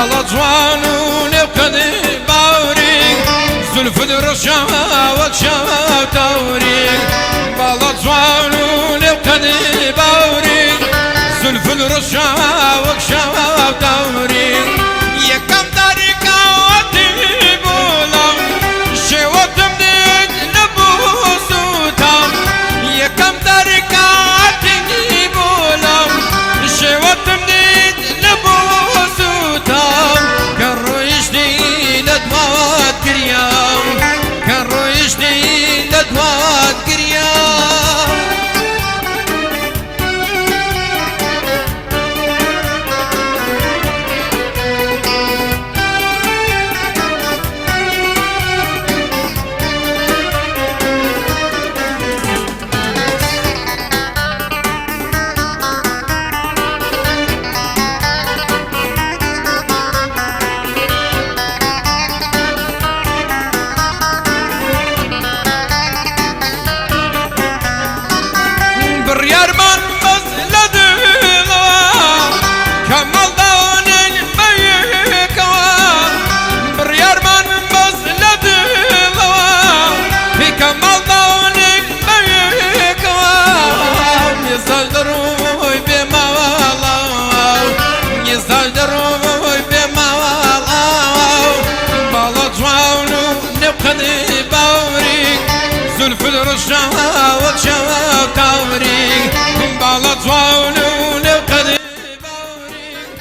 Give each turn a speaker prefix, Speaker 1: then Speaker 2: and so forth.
Speaker 1: بالا جوانون وقدي باوري زلف درشا وكشا توري بالا جوانون وقدي باوري زلف درشا وكشا توري يكم داريكا واتي بولم شوتم ديد نبوسوتم يكم داريكا واتي بولم شوتم ديد نبوسوتم كرويشتي لدوات كريام كرويشتي لدوات كريام بريار من بس لدغوا كمال دونين بيكوا بريار من بس لدغوا في كمال دونين بيكوا يصدروا بموالا يصدروا بموالا بالا جوانو نبقى باوري زلف الرشا وكشا